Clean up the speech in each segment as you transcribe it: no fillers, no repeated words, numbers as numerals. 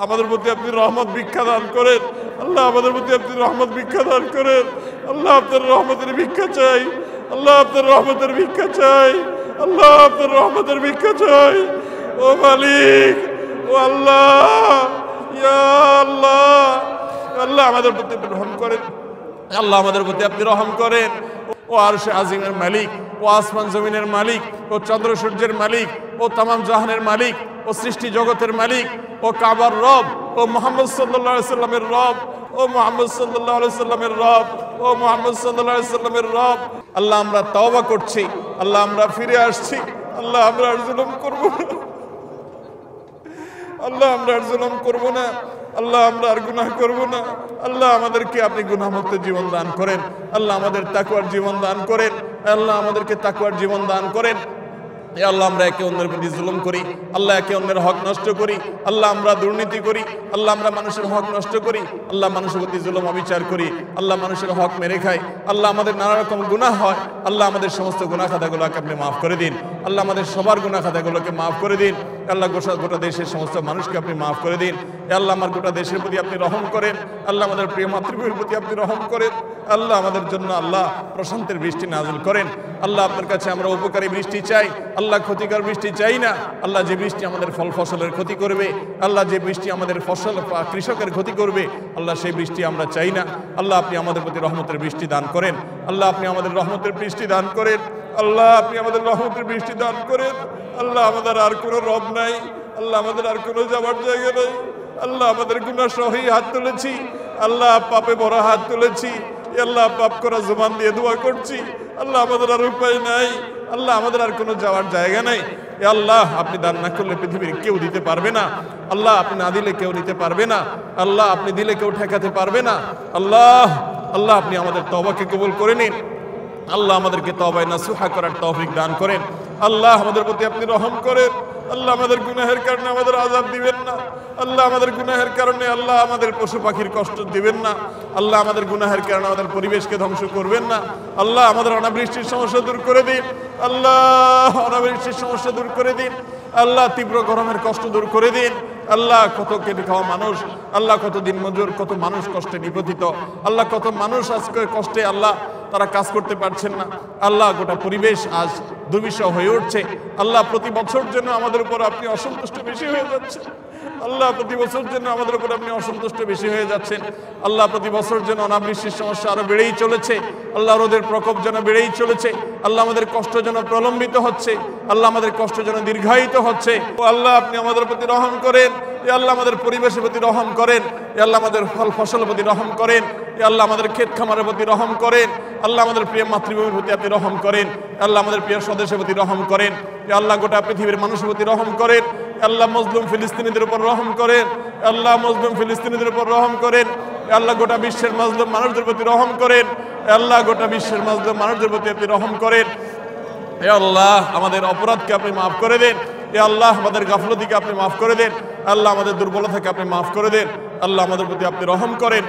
আমাদের প্রতি আপনি রহমত ভিক্ষা দান করেন। আল্লাহ আমাদের প্রতি আপনি রহমত ভিক্ষা দান করেন। আল্লাহ আপনার রহমতের ভিক্ষা চাই। আল্লাহ আপনার রহমতের ভিক্ষা চাই। আল্লাহ আপনার রহমতের ভিক্ষা চাই। ও মালিক, ও আল্লাহ, ইয়া আল্লাহ, আল্লাহ আমাদের প্রতি আপনি রহম করেন। আল্লাহ আমাদের প্রতি আপনি রহম করেন। ও আরশে আজিমের মালিক, ও আসমান জমিনের মালিক, ও চন্দ্র সূর্যের মালিক, ও তামাম জাহানের মালিক, ও সৃষ্টি জগতের মালিক, ও কাবার রব, ও মুহাম্মদ সাল্লাল্লাহু আলাইহি সাল্লামের রব, ও মুহাম্মদ সাল্লাল্লাহু আলাইহি সাল্লামের রব, ও মুহাম্মদ সাল্লাল্লাহু আলাইহি সাল্লামের রব। আল্লাহ আমরা তওবা করছি, আল্লাহ আমরা ফিরে আসছি। আল্লাহ আমরা আর জুলুম করব না। আল্লাহ আমরা আর জুলুম করব না। আল্লাহ আমরা আর গুনাহ করব না। আল্লাহ আমাদেরকে আপনি গুনাহমুক্ত জীবন দান করেন। আল্লাহ আমাদের তাকওয়ার জীবন দান করেন। আল্লাহ আমাদেরকে তাকওয়ার জীবন দান করেন। আল্লাহ আমরা একে অন্যের প্রতি জুলুম করি, আল্লাহ একে অন্যের হক নষ্ট করি, আল্লাহ আমরা দুর্নীতি করি, আল্লাহ আমরা মানুষের হক নষ্ট করি, আল্লাহ মানুষের প্রতি জুলুম অবিচার করি, আল্লাহ মানুষের হক মেরে খাই, আল্লাহ আমাদের নানা রকম গুনাহ হয়। আল্লাহ আমাদের সমস্ত গুনাহ খাতাগুলোকে আপনি মাফ করে দিন। আল্লাহ আমাদের সবার গুনাহ খাতাগুলোকে মাফ করে দিন। আল্লাহ গোটা দেশের সমস্ত মানুষকে আপনি মাফ করে দিন। আল্লাহ আমার গোটা দেশের প্রতি আপনি রহম করেন। আল্লাহ আমাদের প্রিয় মাতৃভূমির প্রতি আপনি রহম করেন। আল্লাহ আমাদের জন্য আল্লাহ প্রশান্তের বৃষ্টি নাজিল করেন। আল্লাহ আপনার কাছে আমরা উপকারী বৃষ্টি চাই, আল্লাহ ক্ষতিকর বৃষ্টি চাই না। আল্লাহ যে বৃষ্টি আমাদের ফল ফসলের ক্ষতি করবে, আল্লাহ যে বৃষ্টি আমাদের ফসল কৃষকের ক্ষতি করবে, আল্লাহ সেই বৃষ্টি আমরা চাই না। আল্লাহ আপনি আমাদের প্রতি রহমতের বৃষ্টি দান করেন। আল্লাহ আপনি আমাদের রহমতের বৃষ্টি দান করেন। আল্লাহ আপনি আমাদের রহমতের বৃষ্টি দান করেন। আল্লাহ আমাদের আর কোনো রব নাই, আল্লাহ আমাদের আর কোনো যাবার জায়গা নেই। আল্লাহ আমাদের গুনাহ সহই হাত তুলেছি, আল্লাহ পাপে ভরা হাত তুলেছি। আল্লাহ পাপ করা জবান দিয়ে দোয়া করছি। আল্লাহ আমাদের আর উপায় নাই, আল্লাহ আমাদের আর কোনো যাওয়ার জায়গা নেই। আল্লাহ আপনি দান না করলে পৃথিবীর কেউ দিতে পারবে না। আল্লাহ আপনি না দিলে কেউ নিতে পারবে না। আল্লাহ আপনি দিলে কেউ ঠেকাতে পারবে না। আল্লাহ আল্লাহ আপনি আমাদের তওবাকে কবুল করে নিন। আল্লাহ আমাদেরকে তওবায়ে নাসুহা করার তৌফিক দান করেন। আল্লাহ আমাদের প্রতি আপনি রহম করেন। আল্লাহ আমাদের গুনাহের কারণে আমাদের আযাব দিবেন না। আল্লাহ আমাদের গুনাহের কারণে আল্লাহ আমাদের পশু পাখির কষ্ট দিবেন না। আল্লাহ আমাদের গুনাহের কারণে আমাদের পরিবেশকে ধ্বংস করবেন না। আল্লাহ আমাদের অনাবৃষ্টির সমস্যা দূর করে দিন। আল্লাহ অনাবৃষ্টির সমস্যা দূর করে দিন। আল্লাহ তীব্র গরমের কষ্ট দূর করে দিন। আল্লাহ কত কেটে খাওয়া মানুষ, আল্লাহ কত দিন মজুর, কত মানুষ কষ্টে নিপতিত, আল্লাহ কত মানুষ আজকে কষ্টে আল্লাহ তারা কাজ করতে পারছেন না। আল্লাহ গোটা পরিবেশ আজ দুর্বিষহ হয়ে উঠছে। আল্লাহ প্রতি বছর জন্য আমাদের উপর আপনি অসন্তুষ্ট বেশি হয়ে যাচ্ছেন। আল্লাহ প্রতি বছর জন্য আমাদের উপর আপনি অসন্তুষ্ট বেশি হয়ে যাচ্ছেন। আল্লাহ প্রতি বছর যেন অনাবৃষ্টির সমস্যা আরো বেড়েই চলেছে। আল্লাহ রোদের প্রকোপ যেন বেড়েই চলেছে। আল্লাহ আমাদের কষ্ট যেন প্রলম্বিত হচ্ছে। আল্লাহ আমাদের কষ্ট যেন দীর্ঘায়িত হচ্ছে। ও আল্লাহ আপনি আমাদের প্রতি রহম করেন। এ আল্লাহ আমাদের পরিবেশের প্রতি রহম করেন। এ আল্লাহ আমাদের ফল ফসলের প্রতি রহম করেন। এ আল্লাহ আমাদের ক্ষেত খামারের প্রতি রহম করেন। আল্লাহ আমাদের প্রিয় মাতৃভূমির প্রতি আপনি রহম করেন। আল্লাহ আমাদের প্রিয় স্বদেশের প্রতি রহম করেন। এ আল্লাহ গোটা পৃথিবীর মানুষের প্রতি রহম করেন। আল্লাহ মজলুম ফিলিস্তিনিদের উপর রহম করেন। আল্লাহ মজলুম ফিলিস্তিনিদের উপর রহম করেন। আল্লাহ গোটা বিশ্বের মজলুম মানুষদের প্রতি রহম করেন। আল্লাহ গোটা বিশ্বের মজলুম মানুষদের প্রতি আপনি রহম করেন। হে আল্লাহ আমাদের অপরাধকে আপনি মাফ করে দেন। হে আল্লাহ আমাদের গাফলতিকে আপনি মাফ করে দেন। আল্লাহ আমাদের দুর্বলতাকে আপনি মাফ করে দেন। আল্লাহ আমাদের প্রতি আপনি রহম করেন।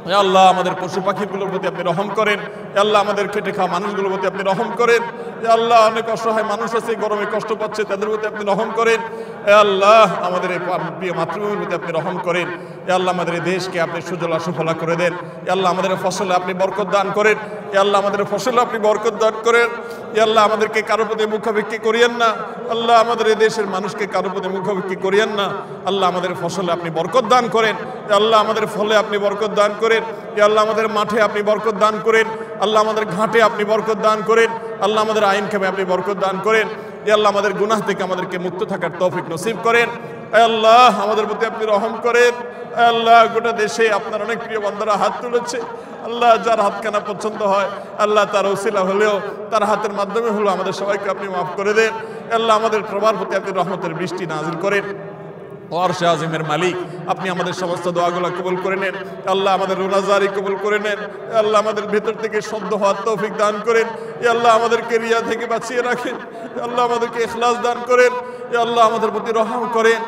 হে আল্লাহ আমাদের পশু পাখিগুলোর প্রতি আপনি রহম করেন। হে আল্লাহ আমাদের খেটে খাওয়া মানুষগুলোর প্রতি আপনি রহম করেন। হে আল্লাহ অনেক অসহায় মানুষ আছে, গরমে কষ্ট পাচ্ছে, তাদের প্রতি আপনি রহম করেন। হে আল্লাহ আমাদের এই প্রিয় মাতৃভূমির প্রতি আপনি রহম করেন। হে আল্লাহ আমাদের এই দেশকে আপনি সুজলা সুফলা করে দেন। হে আল্লাহ আমাদের ফসলে আপনি বরকত দান করেন। হে আল্লাহ আমাদের ফসলে আপনি বরকত দান করেন। হে আল্লাহ আমাদেরকে কারো প্রতি মুখাভিক্ষি করিয়েন না। আল্লাহ আমাদের এই দেশের মানুষকে কারো প্রতি মুখাভিক্ষি করিয়েন না। আল্লাহ আমাদের ফসলে আপনি বরকত দান করেন। হে আল্লাহ আমাদের ফলে আপনি বরকত দান করেন। হে আল্লাহ আমাদের মাঠে আপনি বরকত দান করেন। আল্লাহ আমাদের ঘাটে আপনি বরকত দান করেন। আল্লাহ আমাদের আইন কামে আপনি বরকত দান করেন। হে আল্লাহ আমাদের গুনাহ থেকে আমাদেরকে মুক্ত থাকার তৌফিক নসিব করেন। হে আল্লাহ আমাদের প্রতি আপনি রহম করেন। হে আল্লাহ গোটা দেশে আপনার অনেক প্রিয় বান্দারা হাত তুলেছে। আল্লাহ যার হাতখানা পছন্দ হয় আল্লাহ তার ওসিলা হলেও তার হাতের মাধ্যমে হলো আমাদের সবাইকে আপনি মাফ করে দেন। আল্লাহ আমাদের সবার প্রতি আপনি রহমতের বৃষ্টি নাজিল করেন। আরশে আজিমের মালিক আপনি আমাদের সমস্ত দোয়াগুলো কবুল করে নেন। আল্লাহ আমাদের রোনাজারি কবুল করে নেন। আল্লাহ আমাদের ভেতর থেকে শব্দ হওয়ার তৌফিক দান করেন। আল্লাহ আমাদেরকে রিয়া থেকে বাঁচিয়ে রাখেন। আল্লাহ আমাদেরকে ইখলাস দান করেন। আল্লাহ আমাদের প্রতি রহম করেন।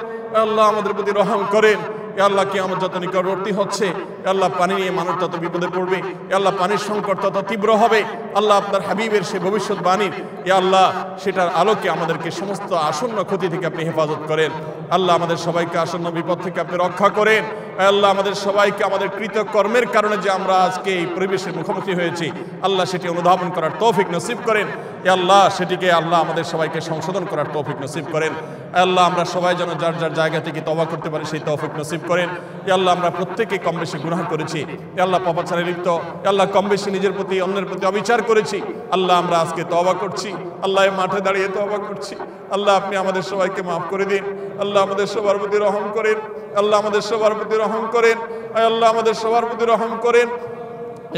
আল্লাহ আমাদের প্রতি রহম করেন। আল্লাহ কিয়ামত যত নিকটবর্তী হচ্ছে, আল্লাহ পানি নিয়ে মানুষ তত বিপদে পড়বে, আল্লাহ পানির সংকট তত তীব্র হবে। আল্লাহ আপনার হাবিবের সে ভবিষ্যৎবাণীর আল্লাহ সেটার আলোকে আমাদেরকে সমস্ত আসন্ন ক্ষতি থেকে আপনি হেফাজত করেন। আল্লাহ আমাদের সবাইকে আসন্ন বিপদ থেকে আপনি রক্ষা করেন। আল্লাহ আমাদের সবাইকে আমাদের কৃতকর্মের কারণে যে আমরা আজকে এই পরিবেশের মুখোমুখি হয়েছি, আল্লাহ সেটি অনুধাবন করার তৌফিক নসিব করেন। আল্লাহ সেটিকে আল্লাহ আমাদের সবাইকে সংশোধন করার তৌফিক নসিব করেন। আল্লাহ আমরা সবাই যেন যার যার জায়গা থেকে তওবা করতে পারি সেই তৌফিক নসিব করেন। আল্লাহ আমরা প্রত্যেকে কম বেশি গুনাহ করেছি, আল্লাহ পাপাচারে লিপ্ত, আল্লাহ কম বেশি নিজের প্রতি অন্যের প্রতি অবিচার করেছি। আল্লাহ আমরা আজকে তওবা করছি, আল্লাহ মাঠে দাঁড়িয়ে তওবা করছি। আল্লাহ আপনি আমাদের সবাইকে মাফ করে দিন। আল্লাহ আমাদের সবার প্রতি রহম করেন। আল্লাহ আমাদের সবার প্রতি রহম করেন। আল্লাহ আমাদের সবার প্রতি রহম করেন।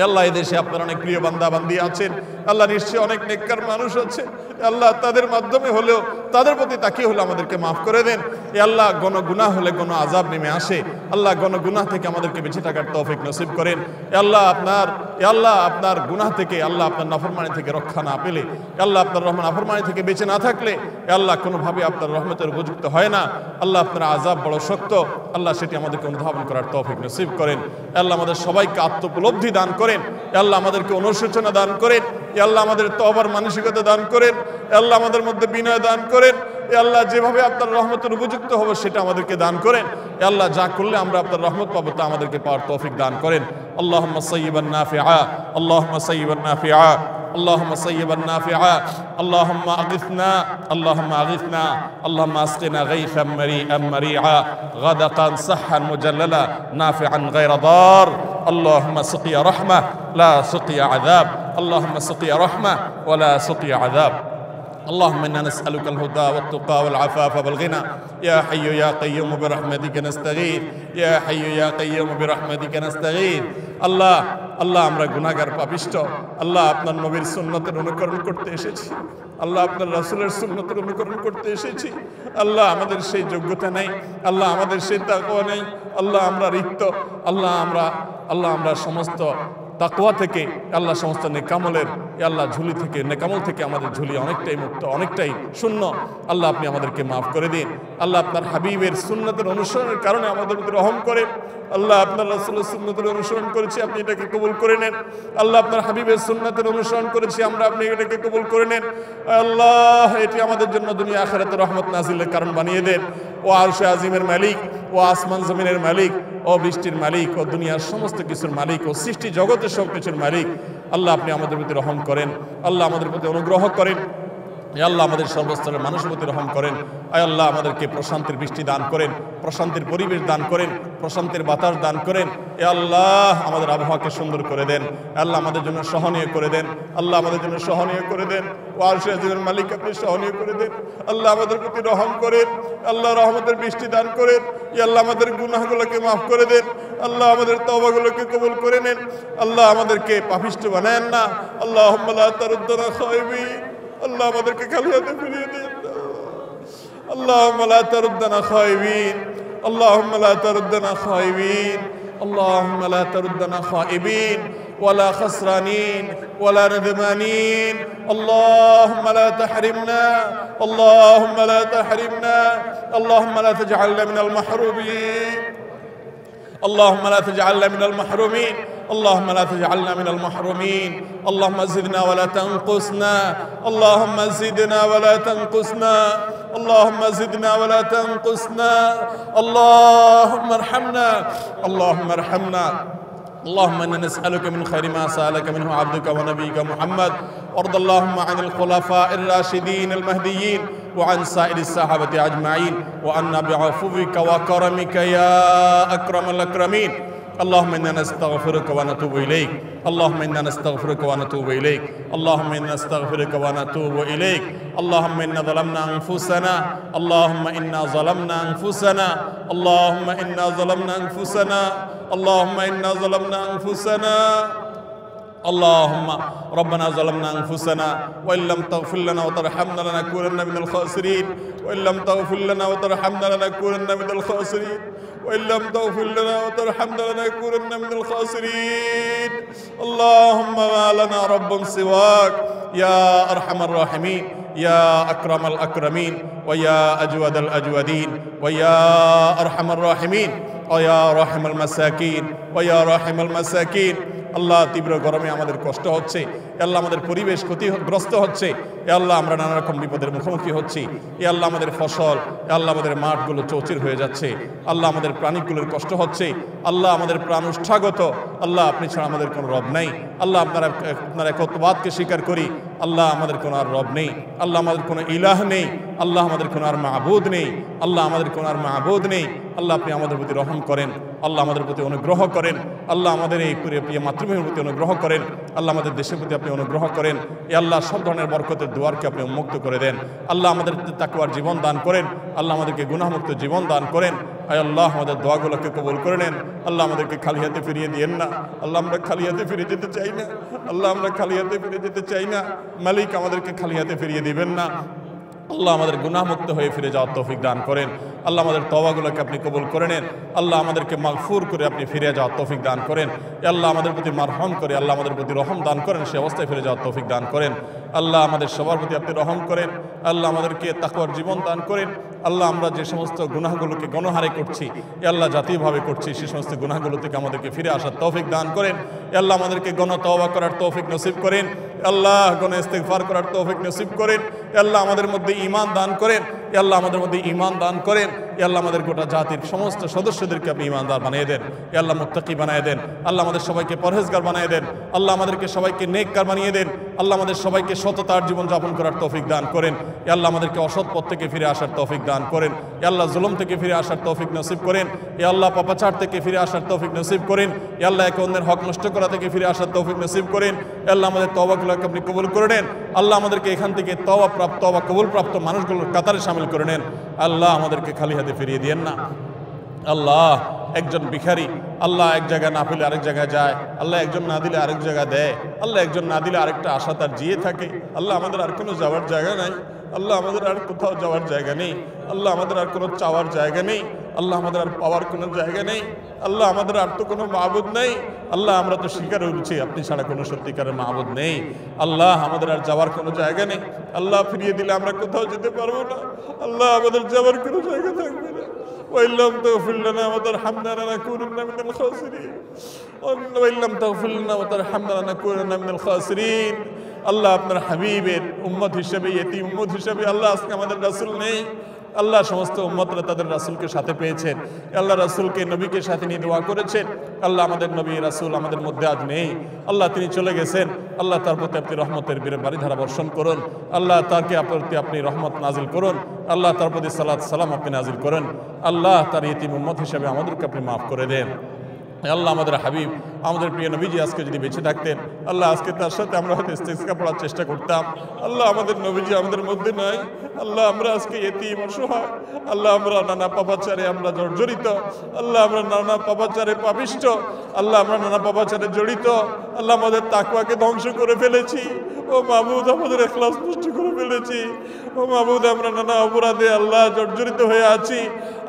আল্লাহ এই দেশে আপনার অনেক প্রিয় বান্দা বান্দি আছেন, আল্লাহ নিশ্চয়ই অনেক নেককার মানুষ আছে, আল্লাহ তাদের মাধ্যমে হলেও তাদের প্রতি তাকিয়ে হলে আমাদেরকে মাফ করে দেন। আল্লাহ গণগুনাহ হলে গণ আযাব নেমে আসে, আল্লাহ গণগুনাহ থেকে আমাদেরকে বেঁচে থাকার তৌফিক নসিব করেন। আল্লাহ আপনার গুনাহ থেকে, আল্লাহ আপনার নাফরমানি থেকে রক্ষা না পেলে, আল্লাহ আপনার রহমান নাফরমানি থেকে বেঁচে না থাকলে আল্লাহ কোনোভাবে আপনার রহমতের উপযুক্ত হয় না। আল্লাহ আপনার আযাব বড় শক্ত, আল্লাহ সেটি আমাদেরকে অনুধাবন করার তৌফিক নসিব করেন। আল্লাহ আমাদের সবাইকে আত্মোপলব্ধি দান করেন, আল্লাহ আমাদেরকে অনুশোচনা দান করেন, আল্লাহ আমাদের তওবার মানসিকতা দান করেন, আল্লাহ আমাদের মধ্যে বিনয় দান করেন। আল্লাহ যেভাবে আপনার রহমতের উপযুক্ত হবে সেটা আমাদেরকে দান করেন। আল্লাহ যা করলে আমরা আপনার রহমত পাবো তা আমাদেরকে পাওয়ার তৌফিক দান করেন। আল্লাহুম্মা সাইয়্যিবান নাফিআ, আল্লাহুম্মা সাইয়্যিবান নাফিআ, اللهم صيبا نافعا، اللهم اغثنا، اللهم اغثنا، اللهم اسقنا غيثا مريئا مريعا غدقا صحا مجللا نافعا غير ضار، اللهم سقيا رحمه لا سقيا عذاب، اللهم سقيا رحمه ولا سقيا عذاب. اللهم إنا نسألك الهدى والتقى والعفاف والغنى، يا حي يا قيوم برحمتك نستغيث، يا حي يا قيوم برحمتك نستغيث. আল্লাহ আমরা গুনাহগার পাপিষ্ঠ, আল্লাহ আপনার নবীর সুন্নতের অনুকরণ করতে এসেছি, আল্লাহ আপনার রাসূলের সুন্নতের অনুকরণ করতে এসেছি। আল্লাহ আমাদের সেই যোগ্যতা নেই, আল্লাহ আমাদের সেই তাকওয়া নেই, আল্লাহ আমরা রিক্ত, আল্লাহ আমরা সমস্ত তাকওয়া থেকে, আল্লাহ সমস্ত নেকামলের আল্লাহ ঝুলি থেকে, নেকামল থেকে আমাদের ঝুলি অনেকটাই মুক্ত, অনেকটাই শূন্য। আল্লাহ আপনি আমাদেরকে মাফ করে দিন। আল্লাহ আপনার হাবিবের সুন্নতের অনুসরণের কারণে আমাদের প্রতি রহম করেন। আল্লাহ আপনার রাসূলের সুন্নতের অনুসরণ করেছি, আপনি এটাকে কবুল করে নেন। আল্লাহ আপনার হাবিবের সুন্নতের অনুসরণ করেছি আমরা, আপনি এটাকে কবুল করে নেন। আল্লাহ এটি আমাদের জন্য দুনিয়া আখিরাতে রহমত নাজিলের কারণ বানিয়ে দেন। ও আরশে আজিমের মালিক, ও আসমান জমিনের মালিক, ও বৃষ্টির মালিক, ও দুনিয়ার সমস্ত কিছুর মালিক, ও সৃষ্টি জগতের সব কিছুর মালিক, আল্লাহ আপনি আমাদের প্রতি রহম করেন। আল্লাহ আমাদের প্রতি অনুগ্রহ করেন। আল্লাহ আমাদের সর্বস্তরের মানুষের প্রতি রহম করেন। আল্লাহ আমাদেরকে প্রশান্তির বৃষ্টি দান করেন, প্রশান্তির পরিবেশ দান করেন, প্রশান্তির বাতাস দান করেন। আল্লাহ আমাদের আবহাওয়াকে সুন্দর করে দেন, আল্লাহ আমাদের জন্য সহনীয় করে দেন, আল্লাহ আমাদের জন্য সহনীয় করে দেন। ও আরশে আজিমের মালিক আপনি সহনীয় করে দেন। আল্লাহ আমাদের প্রতি রহম করেন, আল্লাহ রহমতের বৃষ্টি দান করেন। আল্লাহ আমাদের গুনাহগুলোকে মাফ করে দেন, আল্লাহ আমাদের তওবাগুলোকে কবুল করে নেন। আল্লাহ আমাদেরকে পাপিষ্ঠ বানায়েন না। আল্লাহুম্মা লা তারুদ্দানা খায়বিন, আল্লাহ আমাদেরকে খালি হাতে ফিরিয়ে দেন। আল্লাহুম্মা লা তারুদ্দানা খায়বিন, আল্লাহুম্মা লা তারুদ্দানা খায়বিন, আল্লাহুম্মা লা তারুদ্দানা খায়বিন ওয়ালা খাসরানিন ওয়ালা নাদমানিন। আল্লাহুম্মা লা তাহরিমনা, আল্লাহুম্মা লা তাহরিমনা, আল্লাহুম্মা লা তাজআলনা মিনাল মাহরুমিন، اللهم لا تجعلنا من المحرومين، اللهم لا تجعلنا من المحرومين. اللهم زدنا ولا تنقصنا، اللهم زدنا ولا تنقصنا، اللهم زدنا ولا تنقصنا. اللهم ارحمنا، اللهم ارحمنا. اللهم إنا نسألك من خير ما سألك منه عبدك ونبيك محمد، وارض اللهم عن الخلفاء الراشدين المهديين وعن سائر الصحابة أجمعين، وعنا بعفوك وكرمك يا أكرم الأكرمين. اللهم إنا نستغفرك ونتوب إليك، اللهم إنا نستغفرك ونتوب إليك، اللهم إنا نستغفرك ونتوب إليك. اللهم إنا ظلمنا أنفسنا، اللهم إنا ظلمنا أنفسنا، اللهم إنا ظلمنا أنفسنا، اللهم إنا ظلمنا أنفسنا. اللهم ربنا ظلمنا أنفسنا وإن لم تغفر لنا وترحمنا لنكونن من الخاسرين، وإن لم تغفر لنا وترحمنا لنكونن من الخاسرين، وإن لم تغفر لنا وترحمنا لنكونن من الخاسرين. اللهم ما لنا رب سواك يا أرحم الراحمين، يا أكرم الأكرمين، ويا أجود الأجودين، ويا أرحم الراحمين. ওয়া রাহিমাল মাসাকিন ওয়া রাহিমাল মাসাকিন। আল্লাহ তীব্র গরমে আমাদের কষ্ট হচ্ছে, আল্লাহ আমাদের পরিবেশ ক্ষতিগ্রস্ত হচ্ছে, আল্লাহ আমরা নানা রকম বিপদের মুখোমুখি হচ্ছি, আল্লাহ আমাদের ফসল, আল্লাহ আমাদের মাঠগুলো চৌচির হয়ে যাচ্ছে, আল্লাহ আমাদের প্রাণীগুলোর কষ্ট হচ্ছে, আল্লাহ আমাদের প্রাণ উষ্ঠাগত, আল্লাহ আপনি ছাড়া আমাদের কোনো রব নাই, আল্লাহ আপনার একত্ববাদকে স্বীকার করি, আল্লাহ আমাদের কোনো আর রব নেই, আল্লাহ আমাদের কোনো ইলাহ নেই, আল্লাহ আমাদের কোনো আর মাবুদ নেই, আল্লাহ আমাদের কোনো আর মাবুদ নেই। আল্লাহ আপনি আমাদের প্রতি রহম করেন, আল্লাহ আমাদের প্রতি অনুগ্রহ করেন, আল্লাহ আমাদের এই প্রিয় মাতৃভূমির প্রতি অনুগ্রহ করেন, আল্লাহ আমাদের দেশের প্রতি আপনি অনুগ্রহ করেন। এ আল্লাহ সব ধরনের বরকতের দুয়ারকে আপনি উন্মুক্ত করে দেন, আল্লাহ আমাদের তাকওয়ার জীবন দান করেন, আল্লাহ আমাদেরকে গুনাহমুক্ত জীবন দান করেন। আয় আল্লাহ আমাদের দোয়াগুলোকে কবুল করে নেন, আল্লাহ আমাদেরকে খালি হাতে ফিরিয়ে দিয়েন না, আল্লাহ আমরা খালি হাতে ফিরে যেতে চাই না, আল্লাহ আমরা খালি হাতে ফিরে যেতে চাই না, মালিক আমাদেরকে খালি হাতে ফিরিয়ে দিবেন না। আল্লাহ আমাদের গুনাহমুক্ত হয়ে ফিরে যাওয়ার তৌফিক দান করেন, আল্লাহ আমাদের তওবাগুলোকে আপনি কবুল করে নেন, আল্লাহ আমাদেরকে মাগফুর করে আপনি ফিরে যাওয়ার তৌফিক দান করেন, আল্লাহ আমাদের প্রতি মারহাম করে আল্লাহ আমাদের প্রতি রহম দান করেন, সে অবস্থায় ফিরে যাওয়ার তৌফিক দান করেন। আল্লাহ আমাদের সবার প্রতি আপনি রহম করেন, আল্লাহ আমাদেরকে তাকওয়ার জীবন দান করেন। আল্লাহ আমরা যে সমস্ত গুনাহগুলোকে গণহারে করছি, আল্লাহ জাতীয়ভাবে করছি, সে সমস্ত গুনাহগুলো থেকে আমাদেরকে ফিরে আসার তৌফিক দান করেন। আল্লাহ আমাদেরকে তওবা করার তৌফিক নসিব করেন, আল্লাহ ইস্তিগফার করার তৌফিক নসিব করেন, আল্লাহ আমাদের মধ্যে ঈমান দান করেন, আল্লাহ আমাদের মধ্যে ঈমান দান করেন, আল্লাহ আমাদের গোটা জাতির সমস্ত সদস্যদেরকে আপনি ঈমানদার বানিয়ে দেন, আল্লাহ মুত্তাকি বানিয়ে দেন, আল্লাহ আমাদের সবাইকে পরহেজগার বানিয়ে দেন, আল্লাহ আমাদেরকে সবাইকে নেককার বানিয়ে দেন, আল্লাহ আমাদের সবাইকে সততার জীবন যাপন করার তৌফিক দান করেন, আল্লাহ আমাদেরকে অসৎ পথ থেকে ফিরে আসার তৌফিক দান করেন, আল্লাহ জুলুম থেকে ফিরে আসার তৌফিক নসিব করেন, আল্লাহ পাপাচার থেকে ফিরে আসার তৌফিক নসিব করেন, আল্লাহ একে অন্যের হক নষ্ট করা থেকে ফিরে আসার তৌফিক নসিব করেন, আল্লাহ আমাদের তওবাগুলোকে আপনি কবুল করে নেন, আল্লাহ আমাদেরকে এখান থেকে তওবা কবুল প্রাপ্ত মানুষগুলোর কাতারে শামিল করে নেন, আল্লাহ আমাদেরকে খালি হাতে ফিরিয়ে দিয়েন না। আল্লাহ একজন ভিখারি, আল্লাহ এক জায়গায় না পেলে আরেক জায়গায় যায়, আল্লাহ একজন না দিলে আরেক জায়গায় দেয়, আল্লাহ একজন না দিলে আরেকটা আশা তার জিয়ে থাকে, আল্লাহ আমাদের আর কোনো যাওয়ার জায়গা নাই, আল্লাহ আমাদের আর কোথাও যাওয়ার জায়গা নেই, আল্লাহ আমাদের আর কোনো চাওয়ার জায়গা নেই, আল্লাহ আমাদের আর পাওয়ার কোনো জায়গা নেই, আল্লাহ আমাদের আর তো কোনো মাবুদ নেই, আল্লাহ আমরা তো স্বীকার করছি আপনি ছাড়া কোনো সত্যিকারের মাবুদ নেই, আল্লাহ আমাদের আর যাওয়ার কোনো জায়গা নেই, আল্লাহ ফিরিয়ে দিলে আমরা কোথাও যেতে পারবো না, আল্লাহ আমাদের যাওয়ার কোনো জায়গা থাকবে না। وإن لم تغفر لنا وترحمنا لنكونن من الخاسرين وإن لم تغفر لنا وترحمنا لنكونن من الخاسرين। আল্লাহ আপনার হাবিবের উম্মত হিসেবে, ইতিম উম্মত হিসেবে আল্লাহ আজকে আমাদের রাসূল নেই, আল্লাহ সমস্ত উম্মতরা তাদের রাসূলকে সাথে পেয়েছেন, আল্লাহ রাসূলকে নবীকে সাথে নিয়ে দোয়া করেছেন, আল্লাহ আমাদের নবী রাসূল আমাদের মধ্যে আজ নেই, আল্লাহ তিনি চলে গেছেন, আল্লাহ তার প্রতি আপনি রহমতের বারিধারা বর্ষণ করুন, আল্লাহ তারকে প্রতি আপনি রহমত নাজিল করুন, আল্লাহ তার প্রতি সালাত সালাম আপনি নাজিল করেন, আল্লাহ তার ইতিম উম্মত হিসেবে আমাদেরকে আপনি মাফ করে দেন। আল্লাহ আমাদের হাবিব আমাদের প্রিয় নবীজি আজকে যদি বেঁচে থাকতেন, আল্লাহ আজকে তার সাথে আমরা হয়তো ইস্তিসকা পড়ার চেষ্টা করতাম, আল্লাহ আমাদের নবীজি আমাদের মধ্যে নাই, আল্লাহ আমরা আজকে এতিম অসহায়, আল্লাহ আমরা নানা পাপাচারে আমরা জর্জরিত, আল্লাহ আমরা নানা পাপাচারে পাপিষ্ট, আল্লাহ আমরা নানা পাপাচারে জড়িত, আল্লাহ আমাদের তাকওয়াকে ধ্বংস করে ফেলেছি, ও মাবুদ আমাদের ইখলাস নষ্ট করে ফেলেছি, ও মাবুদ আমরা নানা অপরাধে আল্লাহ জর্জরিত হয়ে আছি,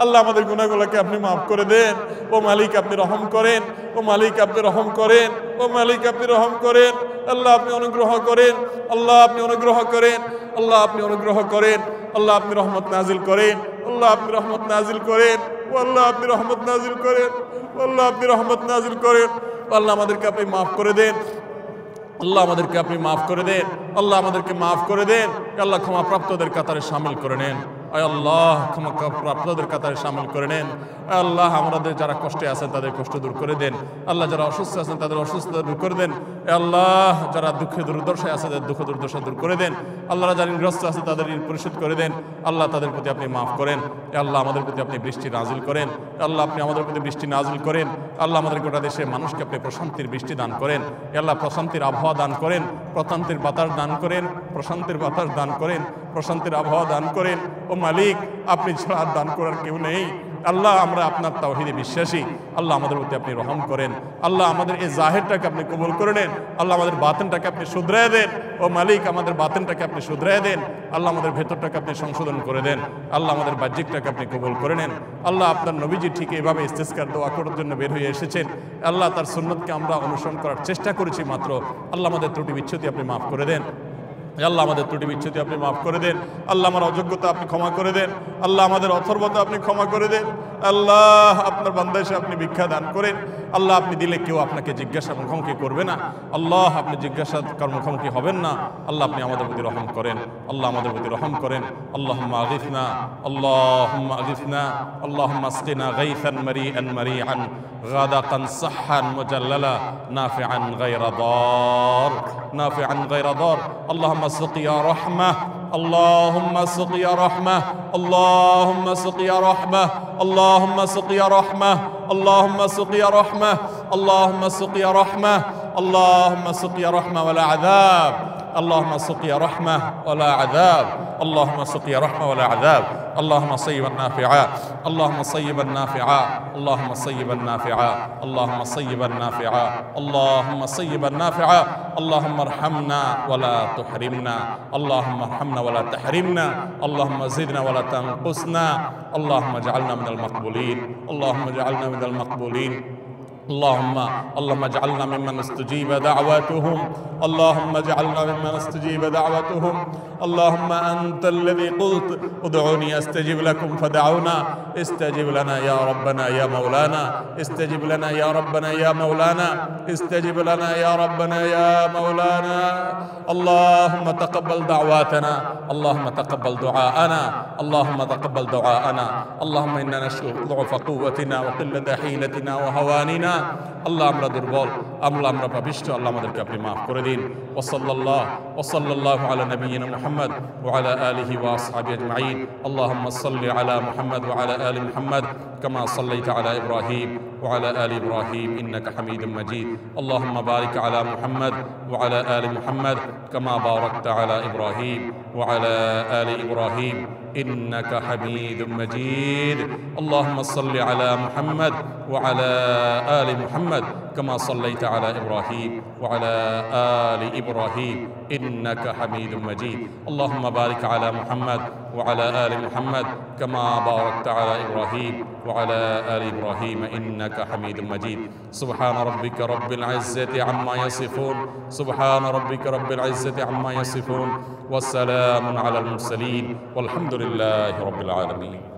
আল্লাহ আমাদের গুনাহগুলোকে আপনি মাফ করে দেন, ও মালিক আপনি রহম করেন, ও মালিক আপনি রহম করেন, ও মালিক আপনি রহম করেন, আল্লাহ আপনি অনুগ্রহ করেন, আল্লাহ আপনি অনুগ্রহ করেন, আল্লাহ আপনি অনুগ্রহ করেন, আল্লাহ আপনি রহমত নাজিল করেন, আল্লাহ আপনি রহমত নাজিল করেন, ও আল্লাহ আপনি রহমত নাজিল করেন, ও আল্লাহ আপনি রহমত নাজিল করেন, আল্লাহ আমাদেরকে আপনি মাফ করে দেন, আল্লাহ আমাদেরকে আপনি মাফ করে দেন, আল্লাহ আমাদেরকে মাফ করে দেন, আল্লাহ ক্ষমাপ্রাপ্তদের কাতারে শামিল করে নেন, আল্লাহ ক্ষমাপ্রাপ্তদের কাতারে শামিল করে নেন, আল্লাহ আমাদের যারা কষ্টে আছেন তাদের কষ্ট দূর করে দেন, আল্লাহ যারা অসুস্থ আছেন তাদের অসুস্থতা দূর করে দেন, আল্লাহ যারা দুঃখে দুর্দশায় আছে তাদের দুঃখ দুর্দশা দূর করে দেন, আল্লাহ যারা ঋণগ্রস্ত আছে তাদের ঋণ পরিশোধ করে দেন, আল্লাহ তাদের প্রতি আপনি মাফ করেন, আল্লাহ আমাদের প্রতি আপনি বৃষ্টি নাজিল করেন, আল্লাহ আপনি আমাদের প্রতি বৃষ্টি নাজিল করেন, আল্লাহ আমাদের গোটা দেশের মানুষকে আপনি প্রশান্তির বৃষ্টি দান করেন, আল্লাহ প্রশান্তির আবহাওয়া দান করেন, প্রশান্তির বাতাস দান করেন, প্রশান্তির বাতাস দান করেন, প্রশান্তির আবহাওয়া দান করেন, ও মালিক আপনি ছাড়া আর দান করার কেউ নেই, আল্লাহ আমরা আপনার তাওহীদে বিশ্বাসী, আল্লাহ আমাদের প্রতি আপনি রহম করেন, আল্লাহ আমাদের এই জাহিরটাকে আপনি কবুল করে নেন, আল্লাহ আমাদের বাতিনটাকে আপনি শুধরায় দেন, ও মালিক আমাদের বাতিনটাকে আপনি শুধরায় দেন, আল্লাহ আমাদের ভেতরটাকে আপনি সংশোধন করে দেন, আল্লাহ আমাদের বাহ্যিকটাকে আপনি কবুল করে নেন, আল্লাহ আপনার নবীজি ঠিক এইভাবে ইস্তিসকার দোয়া করার জন্য বের হয়ে এসেছেন, আল্লাহ তার সুন্নতকে আমরা অনুসরণ করার চেষ্টা করেছি মাত্র, আল্লাহ আমাদের ত্রুটি বিচ্ছুতি আপনি মাফ করে দেন, আল্লাহ আমাদের ত্রুটি বিচ্ছুতি আপনি মাফ করে দেন। আল্লাহ আমার অযোগ্যতা আপনি ক্ষমা করে দেন। আল্লাহ আমাদের অথর্বতা আপনি ক্ষমা করে দেন। আল্লাহ আপনার বান্দা এসে আপনি ভিক্ষা দান করেন। আল্লাহ আপনি দিলে কেউ আপনাকে জিজ্ঞাসা মুখোমুখি করবে না। আল্লাহ আপনি জিজ্ঞাসা মুখোমুখি হবেন না। আল্লাহ আপনি আমাদের প্রতি রহম করেন। আল্লাহ আমাদের প্রতি রহম করেন। আল্লাহুম্মা আগিথনা, আল্লাহুম্মা আগিথনা, আল্লাহুম্মা আসকিনা গাইসান মারিআন মারিআন গাদাকান সাহহান মুজাল্লালা নাফিআন গায়রা দার, নাফিআন গায়রা দার। আল্লাহুম্মা আসকিয়া রাহমাহ, اللهم سقيا رحمة، اللهم سقيا رحمة، اللهم سقيا رحمة، اللهم سقيا رحمة، اللهم سقيا رحمة، اللهم سقيا رحمة ولا عذاب، اللهم سقيا رحمة ولا عذاب، اللهم سقيا رحمة ولا عذاب، اللهم صيبا نافعا، اللهم صيبا نافعا، اللهم صيبا نافعا، اللهم صيبا نافعا، اللهم صيبا نافعا، اللهم ارحمنا ولا تحرمنا، اللهم ارحمنا ولا تحرمنا، اللهم زدنا ولا تنقصنا، اللهم اجعلنا من المقبولين، اللهم اجعلنا من المقبولين، اللهم اجعلنا ممن استجيب دعواتهم، اللهم اجعلنا ممن استجيب دعوتهم، اللهم أنت الذي قلت ادعوني استجب لكم فدعونا، استجب لنا يا ربنا يا مولانا، استجب لنا يا ربنا يا مولانا، استجب لنا يا ربنا يا مولانا، اللهم تقبل دعواتنا، اللهم تقبل دعاءنا، اللهم تقبل دعاءنا، اللهم إنا نشكو ضعف قوتنا وقلة حيلتنا وهواننا، আল্লাহ আমরা দুর্বল, আমরা পাপিষ্ঠ, আল্লাহ আমাদেরকে আপনি মাফ করে দিন। ওয়াসাল্লাল্লাহু আলা নবিয়িনা মুহাম্মদ ওয়া আলা আলিহি ওয়া আসহাবিহি আজমাইন। আল্লাহুম্মা সাল্লি আলা মুহাম্মদ ওয়া আলা আলি মুহাম্মদ কামা সাল্লাইতা আলা ইব্রাহিম ওয়া আলা আলি ইব্রাহিম ইন্নাকা হামিদুম মাজিদ। আল্লাহুম্মা বারিক আলা মুহাম্মদ ওয়া আলা আলি মুহাম্মদ কামা বারাকতা আলা ইব্রাহিম ওয়া আলা আলি ইব্রাহিম إنك حميد مجيد. اللهم صل على محمد وعلى آل محمد كما صليت على إبراهيم وعلى آل إبراهيم إنك حميد مجيد. اللهم بارك على محمد وعلى آل محمد كما باركت على إبراهيم وعلى آل إبراهيم إنك حميد مجيد. سبحان ربك رب العزة عما يصفون، سبحان ربك رب العزة عما يصفون، والسلام على المرسلين والحمد لله رب العالمين.